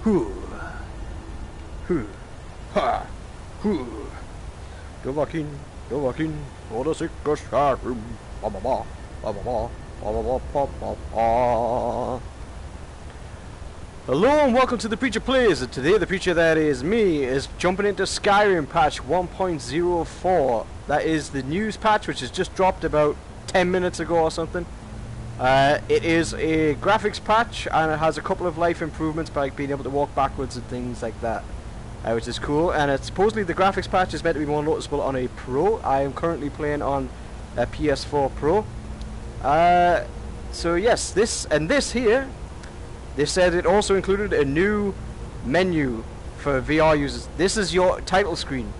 Hoo. Hoo. Ha. Hoo. Go back in. For the sick Skyrim. Ba ba ba. Ba ba ba. Ba ba ba ba ba ba. Hello and welcome to the Preacher Plays. And today the Preacher, that is me, is jumping into Skyrim patch 1.04. That is the news patch which has just dropped about 10 minutes ago or something. It is a graphics patch and it has a couple of life improvements by being able to walk backwards and things like that, which is cool. And it's supposedly the graphics patch is meant to be more noticeable on a Pro. I am currently playing on a PS4 Pro. So yes, this here, they said it also included a new menu for VR users. This is your title screen,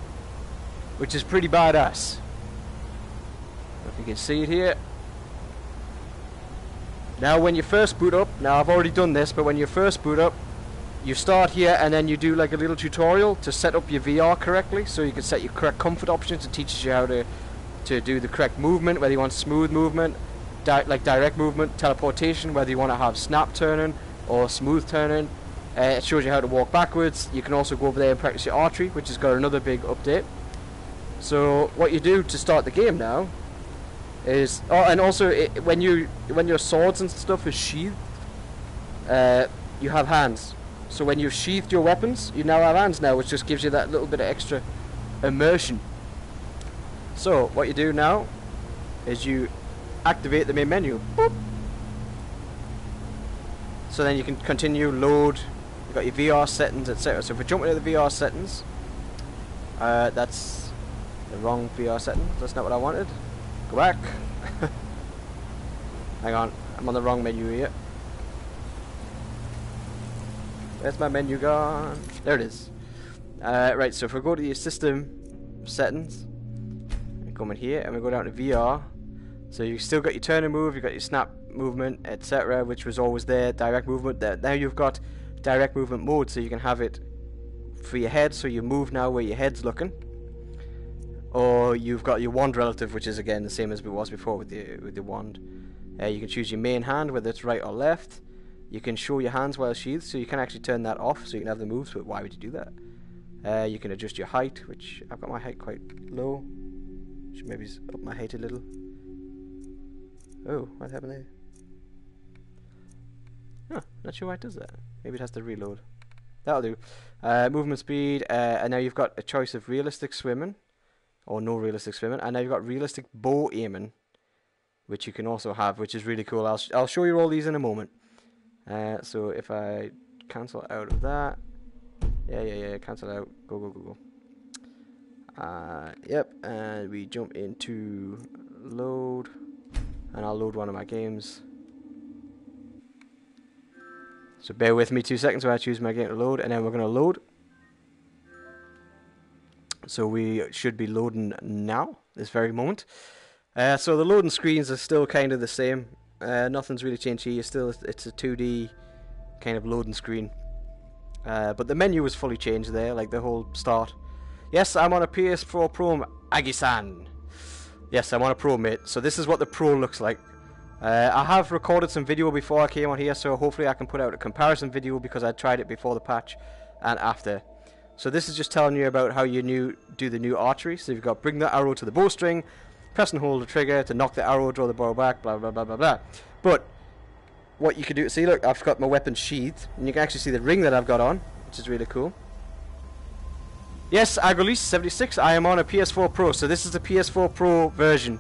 which is pretty badass. If you can see it here. Now when you first boot up, now I've already done this, but when you first boot up, you start here and then you do like a little tutorial to set up your VR correctly, so you can set your correct comfort options. It teaches you how to do the correct movement, whether you want smooth movement, like direct movement, teleportation, whether you want to have snap turning or smooth turning. It shows you how to walk backwards. You can also go over there and practice your archery, which has got another big update. So what you do to start the game now is, and also when your swords and stuff is sheathed, you have hands. So when you've sheathed your weapons, you now have hands now, which just gives you that little bit of extra immersion. So what you do now is you activate the main menu. Boop. So then you can continue, load, you've got your VR settings, etc. So if we jump into the VR settings, that's the wrong VR settings, that's not what I wanted. Go back. Hang on, I'm on the wrong menu here. Where's my menu gone? There it is. Right, so if we go to your system settings, and come in here, and we go down to VR, so you've still got your turn and move, you've got your snap movement, etc., which was always there, direct movement. Now you've got direct movement mode, so you can have it for your head, so you move now where your head's looking. Or you've got your wand relative, which is again the same as it was before with the wand. You can choose your main hand, whether it's right or left. You can show your hands while sheathed, so you can actually turn that off, so you can have the moves. But why would you do that? You can adjust your height, which I've got my height quite low. Should maybe up my height a little. Oh, what happened there? Huh, not sure why it does that. Maybe it has to reload. That'll do. Movement speed, and now you've got a choice of realistic swimming, or no realistic swimming, and now you've got realistic bow aiming, which you can also have, which is really cool. I'll show you all these in a moment. So if I cancel out of that, yeah, cancel out, go. Yep, and we jump into load, and I'll load one of my games. So bear with me 2 seconds while I choose my game to load, and then we're going to load. So we should be loading now, this very moment. So the loading screens are still kind of the same. Nothing's really changed here. It's a 2D kind of loading screen. But the menu was fully changed there, like the whole start. Yes, I'm on a PS4 Pro, Agi-san. Yes, I'm on a Pro, mate. So this is what the Pro looks like. I have recorded some video before I came on here, so hopefully I can put out a comparison video because I tried it before the patch and after. So this is just telling you about how you do the new archery. So you've got bring the arrow to the bowstring, press and hold the trigger to knock the arrow, draw the bow back, blah blah blah blah blah. But what you can do, see, look, I've got my weapon sheathed, and you can actually see the ring that I've got on, which is really cool. Yes, Agolise76, I am on a PS4 Pro, so this is the PS4 Pro version.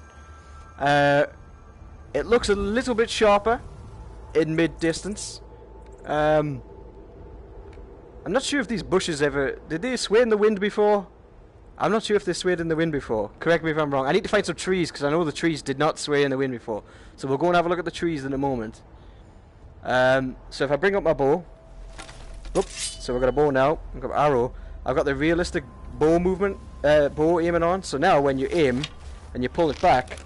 It looks a little bit sharper in mid-distance. I'm not sure if these bushes did they sway in the wind before? I'm not sure if they swayed in the wind before. Correct me if I'm wrong. I need to find some trees, because I know the trees did not sway in the wind before. So we'll go and have a look at the trees in a moment. So if I bring up my bow. Oops, so we've got a bow now. We've got an arrow. I've got the realistic bow movement, bow aiming on. So now when you aim and you pull it back,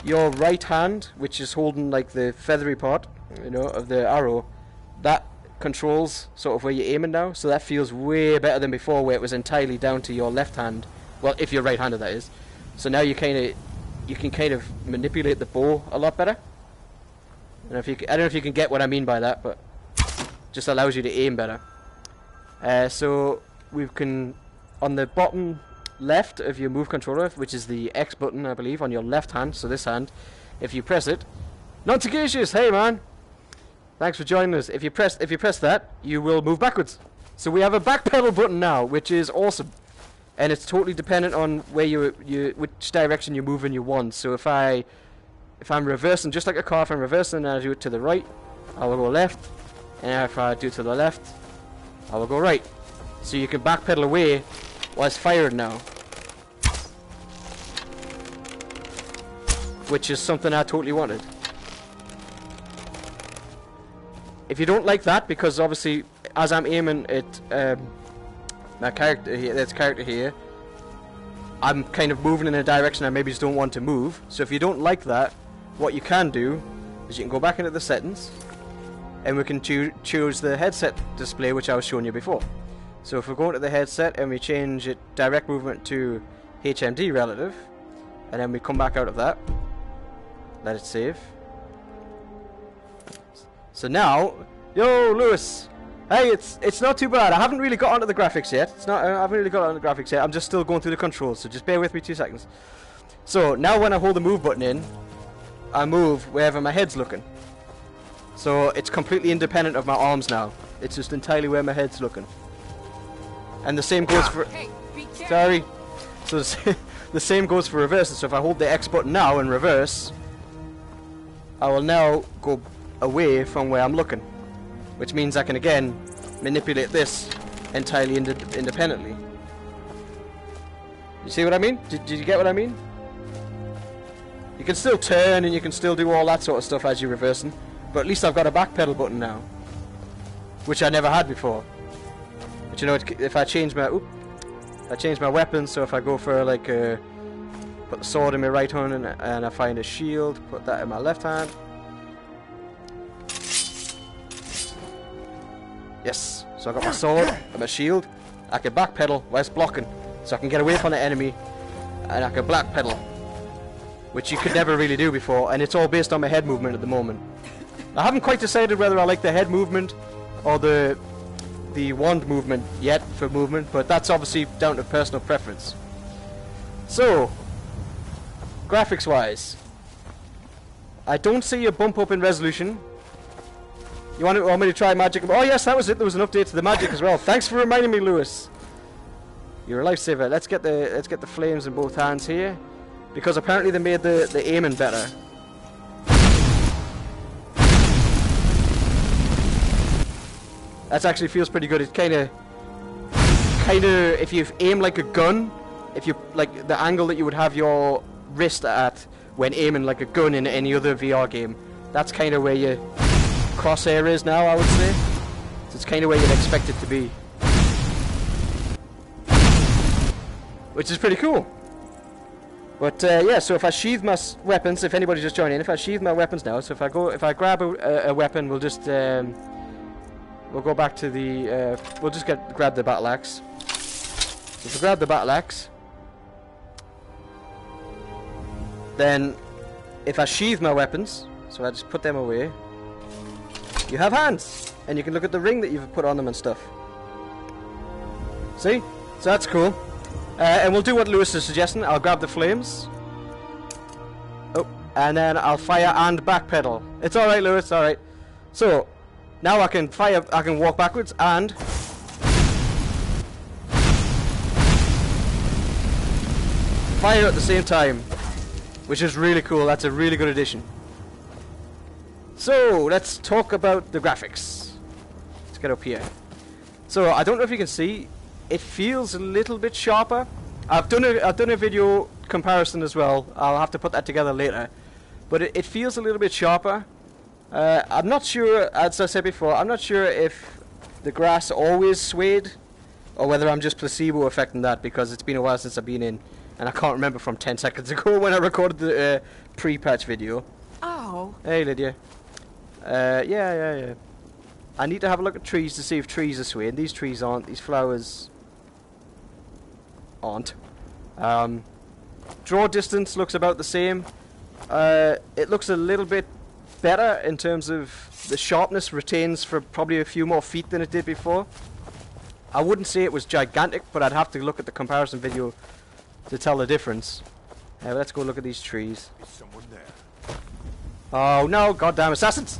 your right hand, which is holding like the feathery part, of the arrow, that controls sort of where you're aiming now. So that feels way better than before, where it was entirely down to your left hand. Well, if you're right-handed, that is. So now you can kind of manipulate the bow a lot better. I don't know if you can get what I mean by that, but just allows you to aim better. So we can, on the bottom left of your move controller, which is the X button, I believe, on your left hand, so this hand, if you press it, non-sagacious, hey man, thanks for joining us. If you press that, you will move backwards. So we have a back pedal button now, which is awesome, and it's totally dependent on where which direction you're moving your wand. So if I'm reversing, just like a car, if I'm reversing and I do it to the right, I will go left, and if I do it to the left, I will go right. So you can backpedal away while it's firing now, which is something I totally wanted. If you don't like that, because obviously as I'm aiming at my character here, this character here, I'm kind of moving in a direction I maybe just don't want to move. So if you don't like that, what you can do is you can go back into the settings, and we can choose the headset display, which I was showing you before. So if we go into the headset and we change it direct movement to HMD relative, and then we come back out of that, let it save. So now, yo Lewis, hey, it's not too bad. I haven't really got onto the graphics yet. I haven't really got onto the graphics yet. I'm just still going through the controls, so just bear with me 2 seconds. So now when I hold the move button in, I move wherever my head's looking. So it's completely independent of my arms now. It's just entirely where my head's looking. And the same goes for... Hey, sorry. So the same goes for reversing. So if I hold the X button now and reverse, I will now go away from where I'm looking, which means I can again manipulate this entirely independently. You see what I mean? Did you get what I mean? You can still turn and you can still do all that sort of stuff as you're reversing, but at least I've got a back pedal button now, which I never had before. But you know, if I change my weapon, so if I go for like put the sword in my right hand and I find a shield, put that in my left hand. Yes, so I got my sword and my shield. I can backpedal while it's blocking, so I can get away from the enemy, and I can backpedal, which you could never really do before, and it's all based on my head movement at the moment. I haven't quite decided whether I like the head movement or the wand movement yet for movement, but that's obviously down to personal preference. So, graphics wise, I don't see a bump up in resolution. You want me to try magic? Oh yes, that was it. There was an update to the magic as well. Thanks for reminding me, Lewis. You're a lifesaver. Let's get the flames in both hands here, because apparently they made the aiming better. That actually feels pretty good. It kind of, if you aim like a gun, if you like the angle that you would have your wrist at when aiming like a gun in any other VR game, that's kind of where your crosshair is now, I would say. So it's kind of where you'd expect it to be, which is pretty cool. But yeah, so if I sheathe my weapons, if anybody's just joining in, if I sheathe my weapons now, so if I grab a weapon, we'll just we'll go back to the we'll just grab the battle axe. So if I grab the battle axe, then if I sheathe my weapons, so I just put them away, you have hands, and you can look at the ring that you've put on them and stuff. See? So that's cool. And we'll do what Lewis is suggesting. I'll grab the flames. Oh, and then I'll fire and backpedal. It's alright, Lewis, alright. So, now I can fire, I can walk backwards and fire at the same time, which is really cool. That's a really good addition. So, let's talk about the graphics. Let's get up here. So, I don't know if you can see, it feels a little bit sharper. I've done a video comparison as well. I'll have to put that together later. But it feels a little bit sharper. I'm not sure, as I said before, I'm not sure if the grass always swayed or whether I'm just placebo affecting that, because it's been a while since I've been in and I can't remember from 10 seconds ago when I recorded the pre-patch video. Oh. Hey Lydia. Yeah. I need to have a look at trees to see if trees are swaying. These trees aren't. These flowers aren't. Draw distance looks about the same. It looks a little bit better in terms of the sharpness retains for probably a few more feet than it did before. I wouldn't say it was gigantic, but I'd have to look at the comparison video to tell the difference. Let's go look at these trees. Is someone there? Oh no, goddamn assassins!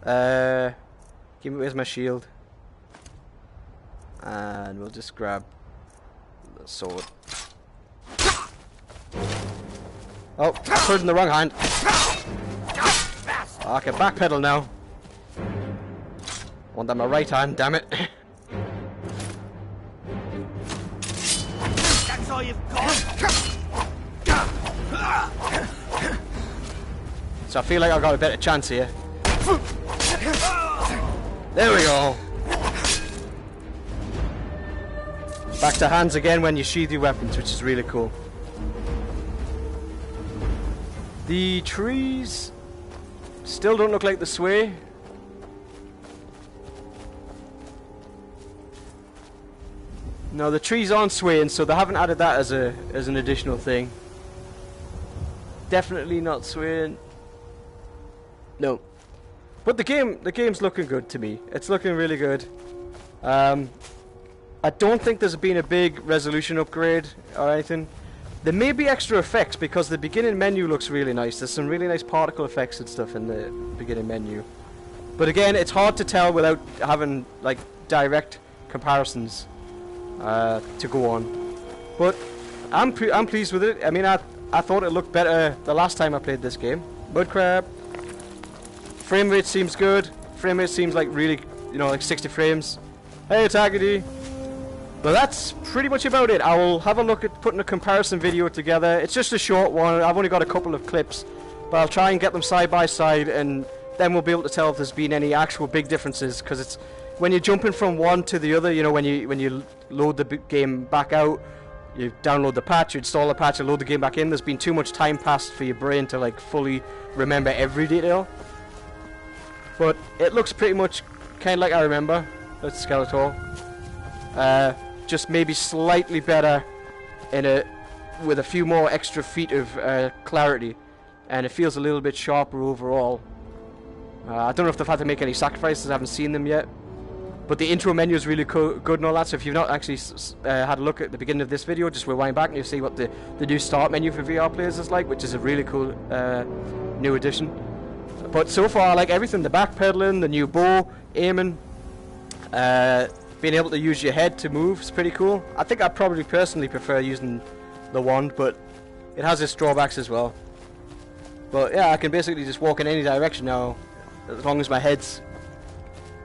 Where's my shield? And we'll just grab the sword. Oh, I put it in the wrong hand. Oh, I can backpedal now. Want that in my right hand, damn it. That's all you've got? So I feel like I've got a better chance here. There we go. Back to hands again when you sheathe your weapons, which is really cool. The trees still don't look like the sway. No, the trees aren't swaying, so they haven't added that as an additional thing. Definitely not swaying. No. But the game's looking good to me. It's looking really good. I don't think there's been a big resolution upgrade or anything. There may be extra effects because the beginning menu looks really nice. There's some really nice particle effects and stuff in the beginning menu. But again, it's hard to tell without having like direct comparisons to go on. But I'm pleased with it. I mean, I thought it looked better the last time I played this game. Mudcrab. Frame rate seems good. Frame rate seems like really, you know, like 60 frames. Hey, Taggedy. But that's pretty much about it. I will have a look at putting a comparison video together. It's just a short one. I've only got a couple of clips, but I'll try and get them side by side, and then we'll be able to tell if there's been any actual big differences. Because it's when you're jumping from one to the other, you know, when you load the game back out, you download the patch, you install the patch, you load the game back in. There's been too much time passed for your brain to like fully remember every detail. But it looks pretty much kind of like I remember. That's Skeletor. Just maybe slightly better with a few more extra feet of clarity, and it feels a little bit sharper overall. I don't know if they've had to make any sacrifices. I haven't seen them yet, but the intro menu is really good and all that. So if you've not actually had a look at the beginning of this video, just rewind back and you'll see what the new start menu for VR players is like, which is a really cool new addition. But so far, I like everything: the backpedaling, the new bow, aiming. Being able to use your head to move is pretty cool. I think I probably personally prefer using the wand, but it has its drawbacks as well. But yeah, I can basically just walk in any direction now, as long as my head's,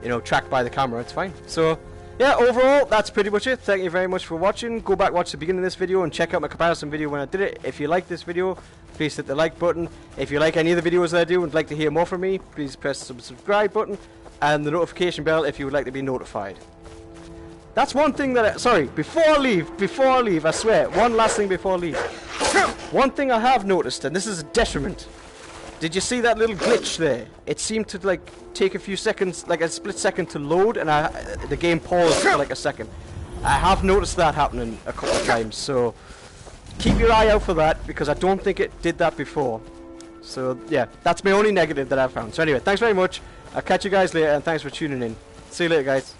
you know, tracked by the camera. It's fine. So yeah, overall, that's pretty much it. Thank you very much for watching. Go back, watch the beginning of this video, and check out my comparison video when I did it. If you like this video, please hit the like button. If you like any of the videos that I do and would like to hear more from me, please press the subscribe button and the notification bell if you would like to be notified. That's one thing that sorry, before I leave, I swear, one last thing before I leave. One thing I have noticed, and this is a detriment. Did you see that little glitch there? It seemed to like take a few seconds, like a split second to load, and the game paused for like a second. I have noticed that happening a couple of times, so keep your eye out for that, because I don't think it did that before. So yeah, that's my only negative that I've found. So anyway, thanks very much. I'll catch you guys later, and thanks for tuning in. See you later, guys.